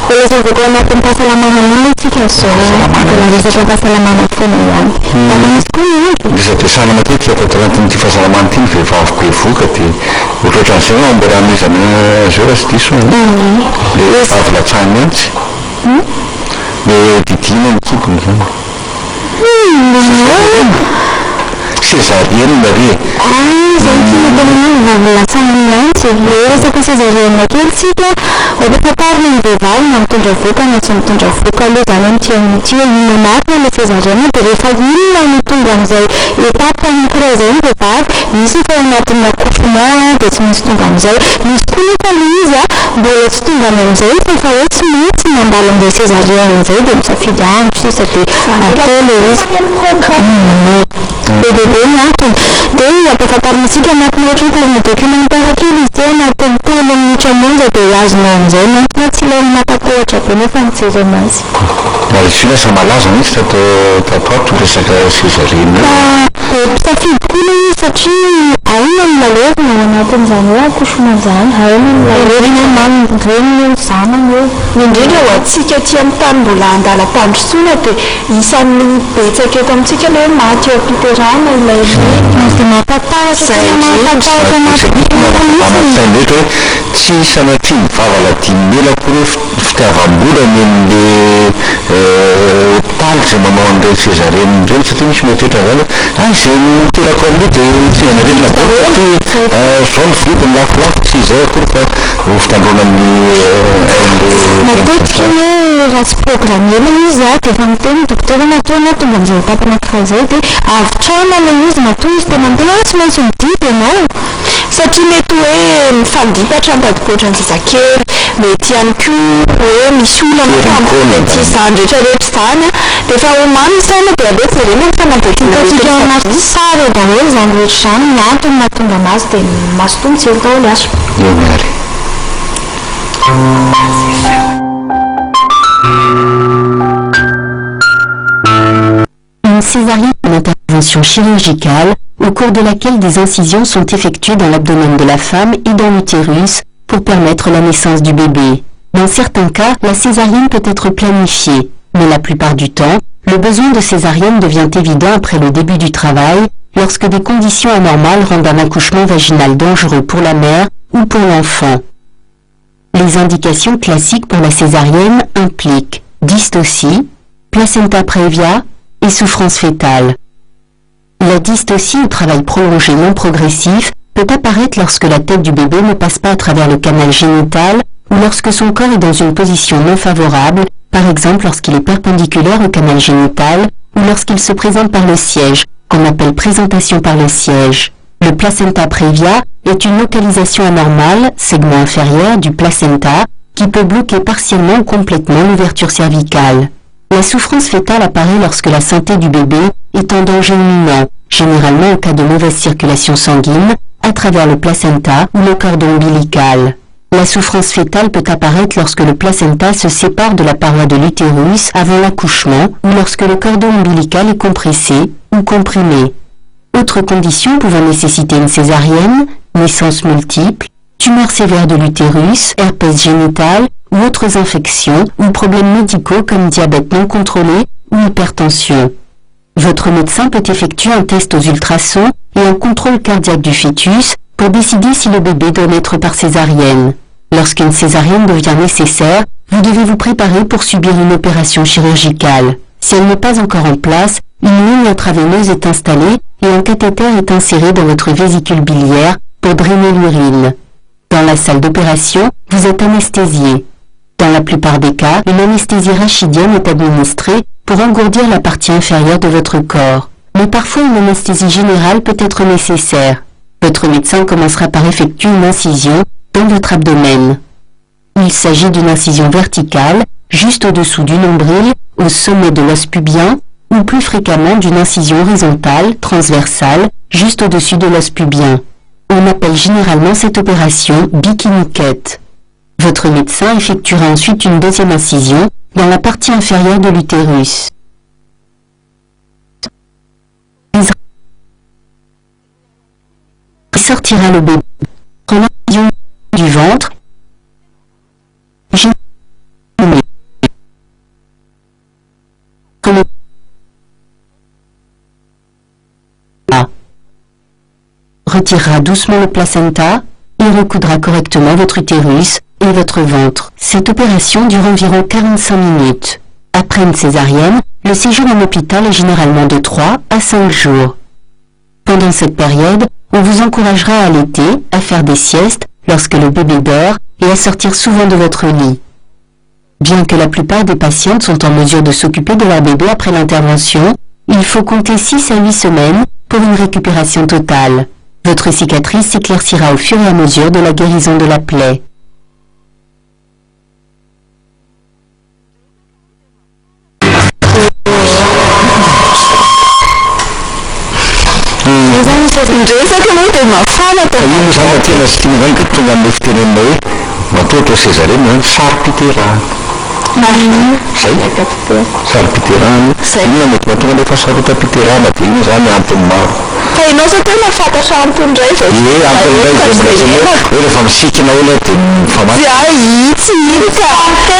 Per esempio, quando ho passato la mano non si chiede quella che si passa la mano a fuori. Bisa pesana matete atatranty ny ty fahasalamany ty ny vehivavy be vokany ohatraohatran'izay no mbola amizany zao sy diso le avy latsahany antsy le didina ny tompony zany césarienne re zay ty latsahany antsy resaka césarienne kelytsika ohapatarina ny vehivavy na mitondra voka na tsy mitondra voka aloha zany amty inona marina le césarienne dia rehefa inona no tonga amin'izay etape anankiray zay ny vehivavy misy fa anatin'ny accouchement dia tsy misy tonga amin'izay misy koa nefa le izy mbola tsy tonga amin'izay fa hoe tsy maintsy mandalo amin'izay césarienne zay dia misafidy andro sisa dia atao le izy bebe miantony dia ampafantarintsika anatin'ny ohatry documentaire kely izy dia anatin'ny 3 minitra monja dia azonao amin'izay na tsy ilay matapohatra be nefa mijery anazy ary izy io lasa malaza mihitsy tato resaka césarienne mpisafidy koa le izy satria aina ny lalevina ao anatin'izany hoe accouchement zany aina ny lalevina manireny zanany eo indrindra ho antsika ty amin'ny tany mbola andalam-pandrosoana dia isan'ny betsaka eto amintsika le hoe maty eo ampiterana ilay dia mampatahotra ndraiky hoe tsy sanatria ny vavaladimy melako hoe fitiavam-bola ny amin'le hôpitaly zay manao an'ireny césarienne ireny satria misy metoetra zany zay miterako amin'io dia tsy anarenina zao ny vidiny lafolafo tsy izay akory fa fitandrona amin'ny matetika hoe raha tsy programmena izy dia efa miteny dokotera nataona tonga amin'izay etape anankiray zay dia avitrana le izy matoa izy dia mandeha tsy maintsy mididy ianao satria mety hoe mifandipatra mitadipoatra ny zazakely mety ihany koa hoe misy olana tamety izany rehetrarehetra izany dia efa omany saina dia aleo jerena ny fanambetinkasika anaty sary daholo izany rehetra izany ny antony mahatonga anazy dia masotoa mijery daholo aso Une césarienne est une intervention chirurgicale au cours de laquelle des incisions sont effectuées dans l'abdomen de la femme et dans l'utérus pour permettre la naissance du bébé. Dans certains cas, la césarienne peut être planifiée, mais la plupart du temps, le besoin de césarienne devient évident après le début du travail, lorsque des conditions anormales rendent un accouchement vaginal dangereux pour la mère ou pour l'enfant. Les indications classiques pour la césarienne impliquent dystocie, placenta previa et souffrance fœtale. La dystocie ou travail prolongé non progressif peut apparaître lorsque la tête du bébé ne passe pas à travers le canal génital ou lorsque son corps est dans une position non favorable, par exemple lorsqu'il est perpendiculaire au canal génital ou lorsqu'il se présente par le siège, qu'on appelle présentation par le siège. Le placenta previa est une localisation anormale, segment inférieur du placenta, qui peut bloquer partiellement ou complètement l'ouverture cervicale. La souffrance fœtale apparaît lorsque la santé du bébé est en danger imminent, généralement en cas de mauvaise circulation sanguine, à travers le placenta ou le cordon ombilical. La souffrance fœtale peut apparaître lorsque le placenta se sépare de la paroi de l'utérus avant l'accouchement ou lorsque le cordon ombilical est compressé ou comprimé. Autres conditions pouvant nécessiter une césarienne, naissance multiple, tumeurs sévères de l'utérus, herpès génital ou autres infections ou problèmes médicaux comme diabète non contrôlé ou hypertension. Votre médecin peut effectuer un test aux ultrasons et un contrôle cardiaque du fœtus pour décider si le bébé doit naître par césarienne. Lorsqu'une césarienne devient nécessaire, vous devez vous préparer pour subir une opération chirurgicale. Si elle n'est pas encore en place, une ligne intraveineuse est installée et un cathéter est inséré dans votre vésicule biliaire pour drainer l'urine. Dans la salle d'opération, vous êtes anesthésié. Dans la plupart des cas, une anesthésie rachidienne est administrée pour engourdir la partie inférieure de votre corps. Mais parfois une anesthésie générale peut être nécessaire. Votre médecin commencera par effectuer une incision dans votre abdomen. Il s'agit d'une incision verticale, juste au-dessous du nombril, au sommet de l'os pubien, ou plus fréquemment d'une incision horizontale, transversale, juste au-dessus de l'os pubien. On appelle généralement cette opération bikini-cut. Votre médecin effectuera ensuite une deuxième incision dans la partie inférieure de l'utérus. sortira le bébé. Prenant du ventre. Retirera doucement le placenta et recoudra correctement votre utérus et votre ventre. Cette opération dure environ 45 minutes. Après une césarienne, le séjour en hôpital est généralement de 3 à 5 jours. Pendant cette période, on vous encouragera à allaiter, à faire des siestes lorsque le bébé dort et à sortir souvent de votre lit. Bien que la plupart des patientes sont en mesure de s'occuper de leur bébé après l'intervention, il faut compter 6 à 8 semaines pour une récupération totale. Votre cicatrice s'éclaircira au fur et à mesure de la guérison de la plaie. Ianao sa tena fantatra antony indray zao. Rehefa misikina olo dia mifamaky. Tsy ino ka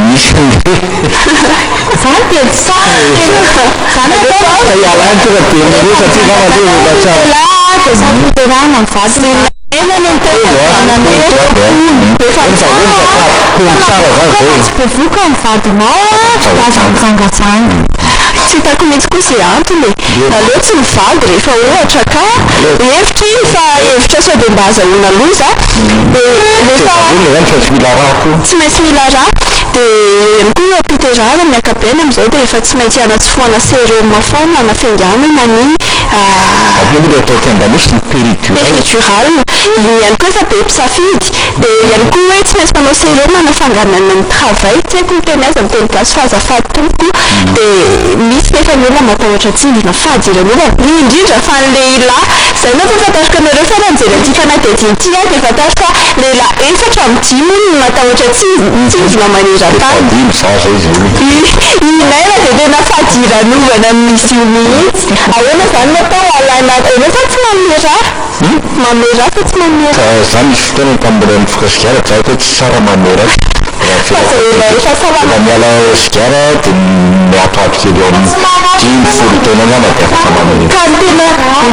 misy Zany dia tsy sara. Zany atao. Ialany tonga dia miro satria zany aloha tsara. Dia sampiterana ny vady. Tsy bevoka ny vadinao aza mitsangatsanga. Tsy hitako mihitsy koa izay antony e. Aleo tsy mivady rehefa ohatra ka hevitra iny fa hevitra sao dia mba azahoana loza tsy maintsy mila raha dia ihany koa ampiterahana ny ankapeny amin'izao dia efa tsy maintsy hanatsofoana sérum foana anafianganana ny péridural iny ihany koa efa be mpisafidy dia ihany koa hoe tsy maintsy manao sérum anafanganana ny travail tsy haiko ny teny aiza miteny gasy fa azafady tompoko dia misy nefa ny olona matahotra tsindrina fahajiran'olona indrindra fa ny lehilahy izay no fafantariko anareo fa nanjera ty fanadihadiany ty dia fantaro fa lehilahy efatra amin'ny 10 no matahotra tsindrina maneran-tany inay raha dia tena fahajiran'olana misy io mihitsy ahoana izany natao alaina ena fa tsy manome raha fa tsy manome raha zany misy fotoana tambola ny fokasigara tsy haiko hoe tsy tsara manome raha miala sigara dia miatoato kely eo amin'ny 10-10 taona angamba dia afaka manome ka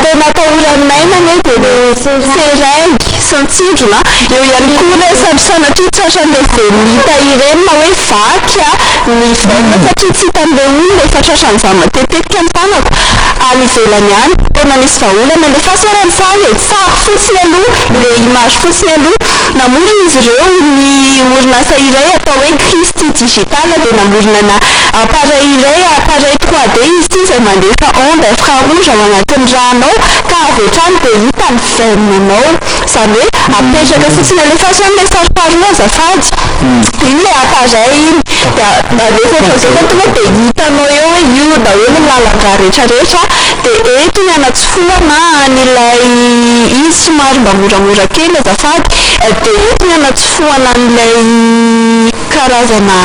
tena atahoranay nane dia seringy sy nitsindrona eo ihany koa le sanatria tratran'le venita ireny na hoe vaky ny vaina satria tsy hitan'le olona efa tratran'izany matetetika ny tanako any ivelany any tena nisy vaholana le fasorany sary sary fotsiny aloha le image fotsiny aloha namorona izy ireo ny orinasa iray atao hoe Christy Digital dia namorona appareil iray appareil 3D izy ty izay mandefa onde infrarouge ao anatin'ny rano ao ka avy hatrany dia hita ny veninanao izany hoe apetraka fotsiny alefa le sarosarono azafady iny le appareil iny dia rehefa ohatran'izao tonga dia hitanao eo hoe io daholo ny lalanga rehetrarehetra dia eto ny anatsofoana an'ilay izy somary mba moramora kely azafady dia eto ny anatsofoana an'ilay karazana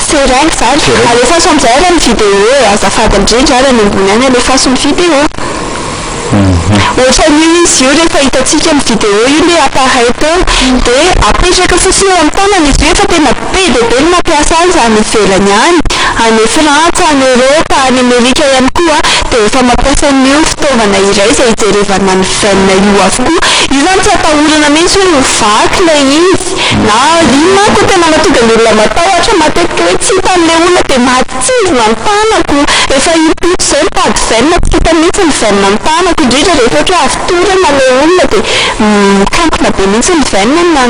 seringy zany alefaso amin'izay ara ny vidéo azafady indrindra ara ny ambony any alefaso ny vidéo ohatran'io izy io rehefa hitantsika ny vidéo io le appareil teo dia apetraka fotsiny eo amin'ny tanana izy io efa tena be dia be ny mampiasa azy any ivelany any any Frantsa any Europa any Amerika ihany koa dia efa mampiasa n'io fitaovana iray izay hijerevana ny veine io avokoa io zany tsy atahorana mihitsy hoe hovaky le izy na ino manko tena mahatonga ny olona matahotra matetika hoe tsy hitan'le olona dia mahatsizona ny tanako efa impito izay mitady veine tsy hita mihitsy ny veine ny tanako indrindra rehefa ohatra avy torana le olona dia mikampona be mihitsy ny veine na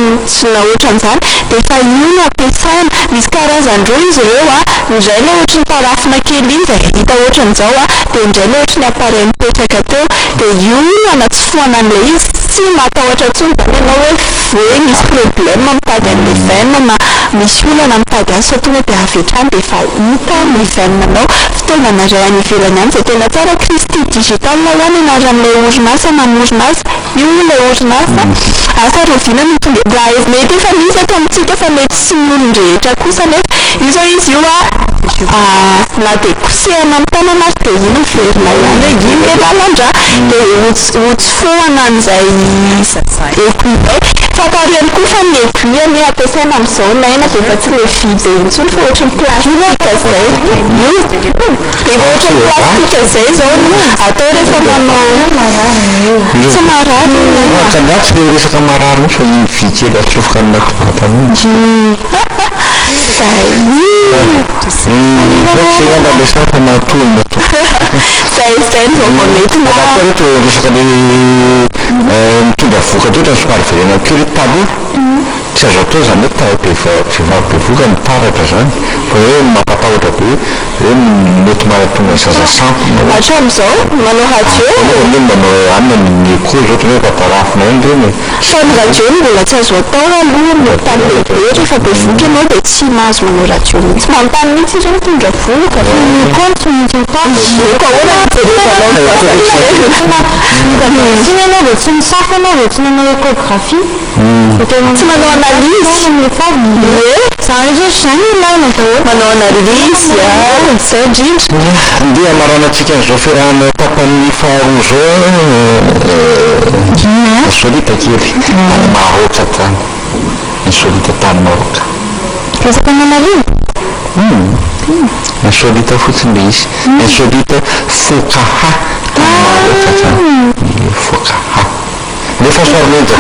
ohatran'izany dia efa io no ampiasaina misy karazany roa izy ireo indray le ohatra ny parafina kely iny izay hita ohatran'izao dia indray le ohatra ny appareil mipetraka teo dia io no anatsofoana an'le izy tsy matahotra tsony zany ianao hoe misy problème mitady an'le veine na misy olana mitady azy fa tonga dia avy hatrany dia efa hita ny veinenao fitaovana ray any ivelany any izay tena tsara Christy Digital ho any anaran'ilay orinasa namorona azy io ilay orinasa asa rovina raha mety efa misy eto amintsika fa mety sy ny olon-drehetra kosa nefa io zao izy io na dia kosehana amin'ny tanana azy dia iny miverina ihany hoe iny le lalandra dia hotsofohana an'izay écuille fatariany koa fa ny écuille ny ampiasaina amin'izao naina dia efa tsy le vy be intsony fa ohatran'ny plastika zay dia ohatran'ny plastika zay zao atao rehefa manao tsy marary kandatsy le resaka marary misy fa iny vy kely atsofoka amina kovata mihitsy Resaka matono zay no vao mety reto resaka le mitondra voka toetra somary verena kely taloha tsy azo atao zany hoe vehivavy be voka mitaratra zany fa hoe mampatahotra be hoe mety maratonga zaza sampy hatramin'izao manao radio manao anina ny écho zao hoe vatarafina iny reny fa ny radio mbola tsy azo atao aloha mitany lehibe rehefa be voka ianao dia tsy mahazo manao radio mihitsy manontany mihitsy izy mitondra voka compte mihitsy voka hoana tsy manao dia tsy misafy anao dia tsy manao échographie tsy manao analyse zany zao zany ilaina daholo manao analyse zay indrindra andeha amaranantsika an'izao fiarahana tapan'ny faharoa zao solita kely any maroka tany ny solita tany maroka resaka manarina ny solita fotsiny le izy ny solita fokaha tany maroka tany fokaha nefa soarmenja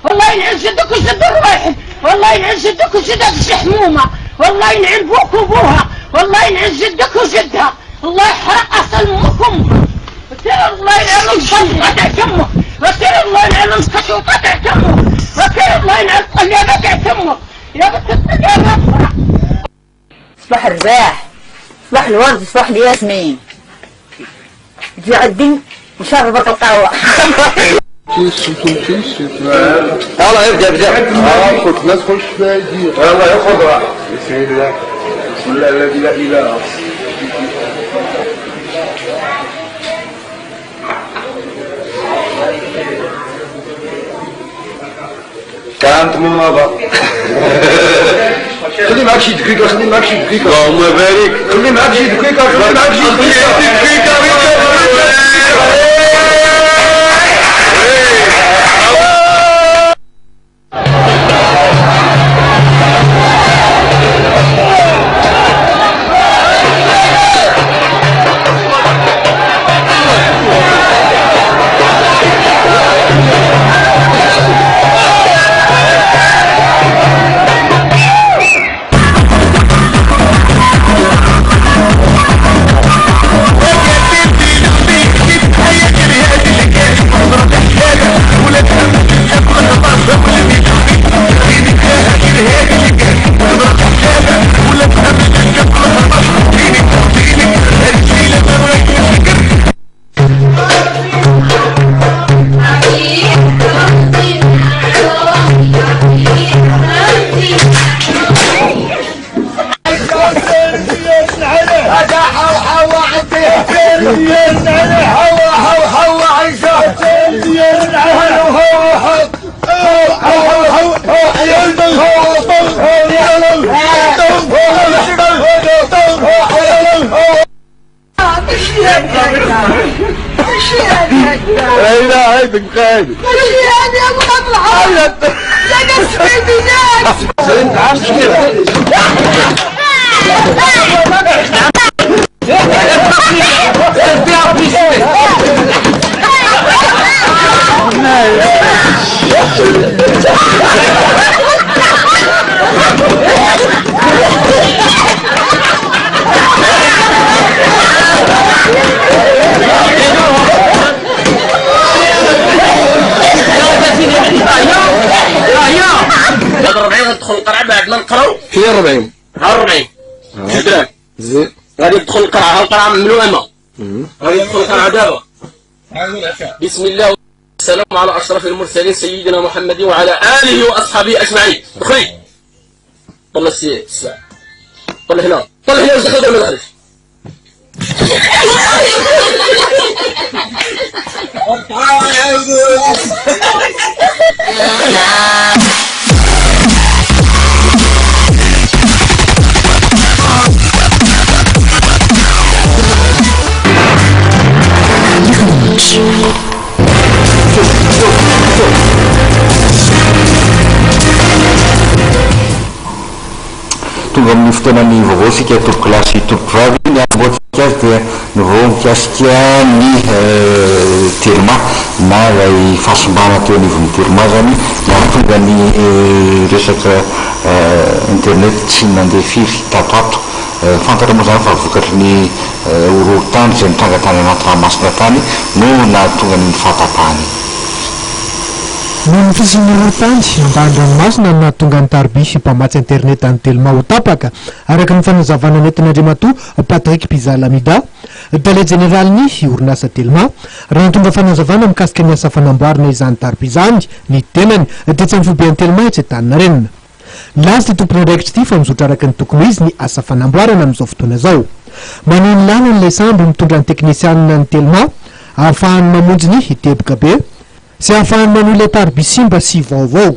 والله ينعل جدك وجد الرايحل والله ينعل جدك وجدها الحمومة والله ينعل بوك وبوها والله ينعل جدك وجدها الله يحرق أصل أمكم وترى الله ينعل الصل قطع تمه وترى الله ينعل القش وقطع تمه وترى الله ينعل الطلية قطع تمه يا بنت الطلية صباح الرباح صباح الورد صباح الياسمين تجي عالدين نشربك القهوة يلا ابدا كنت ندخل فادي يلا يا خضرة بسم الله بسم الله الذي لا اله كانت مناضة خلي معك شي دقيقة خلي معك شي دقيقة اللهم بارك خلي معك شي دقيقة خلي معك شي دقيقة 40 غادي يدخل القرعة ملومة غادي يدخل القرعة دابا. بسم الله والسلام على أشرف المرسلين سيدنا محمد وعلى آله وأصحابه أجمعين. دخلي طلع الساعة طلع هنا واش دخل ولا دخلش. Tonga amin'ny fotoanany vaovao sika tompoko lahy sy tompoko vavy ny amboatsika azy dia nivao mikasika ny telma na lay fahasombana teo anivon'ny telma zany mahatonga ny resaka internet tsy nandeha firy tatoato. Fantatra moa zany fa vokatry ny horohotany izay mitrangatany anaty ranomasina tany no nahatonga ny fahatapahany. No ny fisin'ny horohotany ambany ranomasina no nahatonga ny Tarby mpamatsy internet any Telma ho tapaka araka ny fanazavana nentin'Andriamatoa Patrick Pizalamida, Dalay Jeneraly ny orinasa Telma, raha nitonga fanazavana mikasika ny asa fanamboarana izany Tarby izany ny tenany dia tsy mifobe ny Telma tsy Antaninarenina. Laza ty tompony raikitra ty fa mizotra araka ny tokony izy ny asa fanamboarana amin'izao fotoana zao. Maneho ny lalany sambo mitondra ny teknisianina ny Telma ahafahany mamonjy ny hiteboka be sy ahafahany manohy ilay Tarby simba sy vaovao.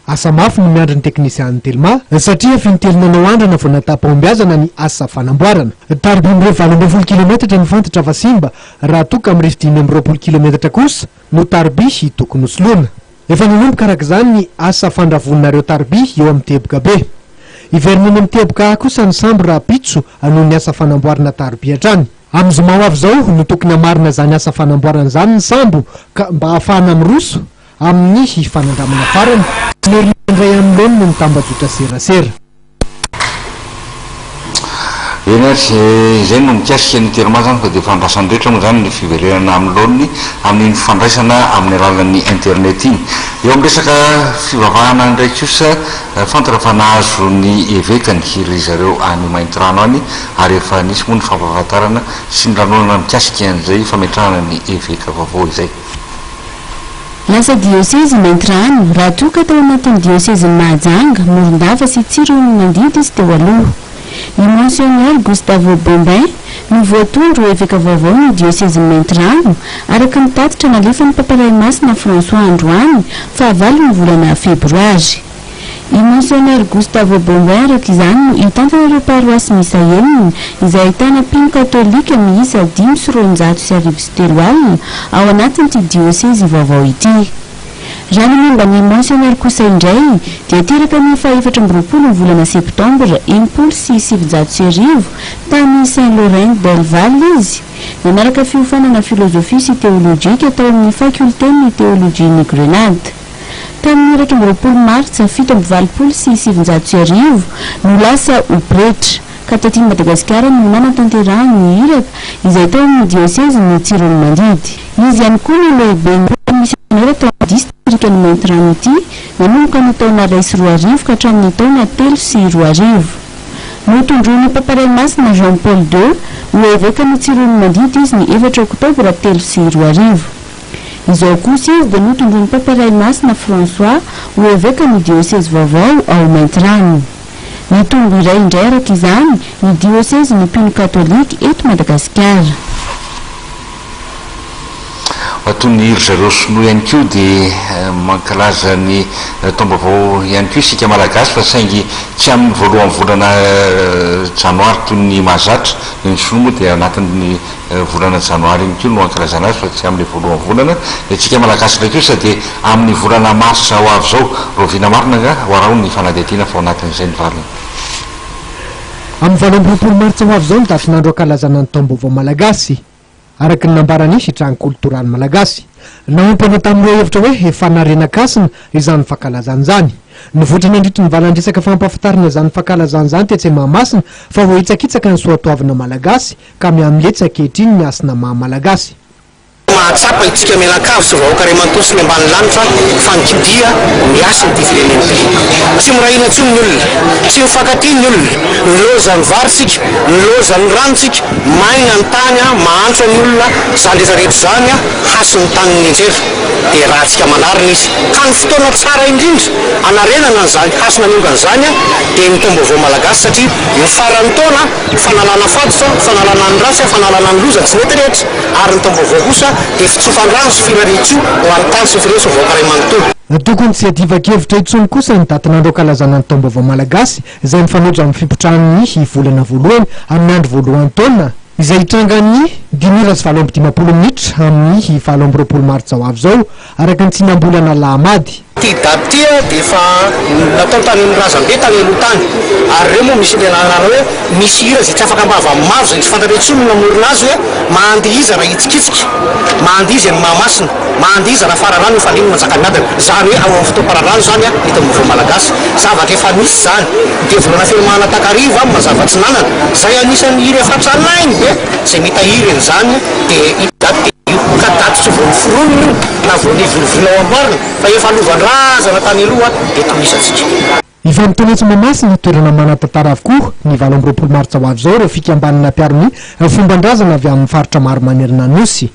Asa mafy no miandry ny teknisian'ny Telma satria fintelonanao andrana vao natapa-ombiazana ny asa fanamboarana. Tarby 20 kilometatra ny fantatra fa simba raha toka amin'ny rivo 20 kilometatra kosa no Tarby tokony hosoloana. Efa ninomboka araka izany ny asa fandravonareo Tarby eo amin'ny teboka be. Iverininy amin'ny teboka kosa ny sambo raha pitso noho ny asa fanamboarana Tarby hatrany. Amin'izao mahoavy zao no tokony hamarina zany asa fanamboarana zany ny sambo ka mba ahafahana miroso amin'ny fanandramana farany ny indray amin'ny lony no mitambajotra serasera. Ena izay no mikasika ny Telma zany fa dia fandraisany rehetra moa zany ny fiverenana amin'ny laoniny amin'ny fandraisana amin'ny alalan'ny internet iny. Eo amin'ny resaka fivavahana ndraiky kosa fantatra fa nahazo ny evekany ry zareo any Maintirano any ary efa nisy moa ny fampahafantarana sy ny lanonana mikasika an'izay fametrahana ny eveka vaovao izay. Lasa diocèse Maintirano raha toka tao anatin'ny diocèse Mahajanga, Morondava sy Tsirony nandidy izy teo aloha. I Monseigneur Gustavo Bombay no voatondro eveka vaovao ny diocèse Maintirano araka ny tatitra nalefa ny paparay masina François Androany fahavalo ny volana febroary. I Monseigneur Gustavo Bombay araka izany no itantana ireo paroasy misa enina izay ahitana mpino katolika miisa 523 alina ao anatin'ity diocèse vaovao ity. Raha ny momba ny Monseigneur kosa indray dia teraka ny 14 volana septambra 1670 tany Saint-Laurent del Val izy nanaraka fiofanana filozofia sy teolojika tao amin'ny fakulten'ny teolojia Grenade. Tamin'ny 20 martsa 1770 no lasa ho pretra ka taty Madagasikara no nanatanterahany iraka izay tao amin'ny diocèse ny Tsirony Mandidy. Izy ihany koa no lehibe missionnaire tao amin'ny district ny Maintirano ity nanomboka ny taona 2010 ka hatramin'ny taona 2020. Notondroiny paparay masina Jean Paul II ho eveka ny Tsirony Mandidy izy ny 4 oktobra 2020. Izao kosa izy dia notondroiny paparay masina François ho eveka ny diocèse vaovao ao Maintirano. Nitombo iray indray araka izany ny diocèse ny mpino katolika eto Madagasikara. Atony ry zareo sinoa ihany koa dia mankalaza ny taom-baovao ihany koa isika malagasy fa saingy tsy amin'ny voalohany volana janoary toy ny mahazatra ny sinoa moa dia anatin'ny volana janoary ihany koa no ankalazana azy fa tsy amin'ny voalohany volana. Itsika malagasy ndraiky kosa dia amin'ny volana marsa ho avy zao rovina marina nga hoarao ny fanadihadiana fa ao anatin'izay ny valiny. Amin'ny 20 martsa ho avy zao ny datin'andro ankalazana ny taom-baovao malagasy araka ny nambarany hitrany koltorany malagasy. Naompana tamin'ireo hevitra hoe efa narenakasina izany fankalazana izany. Nivoatra nandritra ny valandresaka fampahafantarana izany fankalazana izany tetsy Mahamasina fa ho hitsakitsaka ny soatoavina malagasy ka mihamiletsaka ankehitriny ny asina maha malagasy. mahatsapa itsika mianakavy sy vahoaka ray manontolo sy ny ambany lanitra fankidia miasa ny ty firenena tsy mirahina intsony ny olona tsy mifankaty ny olona niloza ny varitsika niloza ny ranotsika maina ny tany mahantra ny olona zany rehetrarehetra zany hasy ny tany ny enjera dia rahantsika manarina izy ka ny fotoana tsara indrindra anarenana n'izany hasy nanongana zany dia ny taom-baovao malagasy satria ny farany taona fanalana fatotra fanalana ny ratsy fanalana ny loza tsy mety rehetra ary ny taom-baovao kosa dia fitsofandrano sy firaretsio ho amin'ny tany sy fireso vahoaka ray manontolo tokony tsy adivakevitra intsony kosa ny datin'andro ankalazana ny taom-baovao malagasy izay mifanoja amin'ny fipitrahan'ny volana voalohany amin'ny andro voalohan'ny taona izay hitrangany 10:20 minitra amin'ny 7 martsa ho avy zao araka ny tsinam-bolana lahamady ty daty tia dia efa natao tany amin'ny razambe tany aloha tany ary reo moa misy lelanana hoe misy hira zay tsy afaka mbava maro zay tsy fantatretsony namorona azy hoe mahandihiza raha hitsikitsika mahandihiza ny mahamasina mahandihiza raha fararano efaniny manjakamiadana zany hoe ao amin'ny fotoam-pararano zany ny taom-baovao malagasy zavatra efa misy zany dia volana firmana takariva mazava-tsy nanana zay anisan'ny hira efa tranainy be zay mitahiry zany dia daty ka daty tsy vao niforoniny na vao nivilovilo ao amboarina fa efa lovandrazana tany aloha dia tomisatsika efa mitonetsy mamasina toerana manatantara avokoa ny 7 martsa ho avy zao reo fikambanana mpiarony fomban-drazana avy amin'ny faritra maro manerina anosy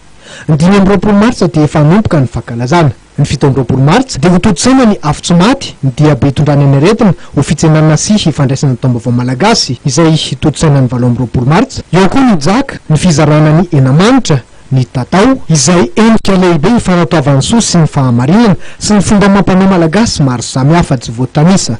ny 9 martsa dia efa nompoka ny fankalazana ny 7 martsa dia ho totsaina ny afo-tsy maty ny diabe tondrany any aretina ho fitsenana sy hifandraisana taom-baovao malagasy izay totsaina ny 7 martsa eo koa ny jaka ny fizarana ny enamanitra ny tatao izay endrika lehibe hifanatoavan'ny soa sy ny fahamarinana sy ny fomba mampanao malagasy maro samihafa tsy voatanisa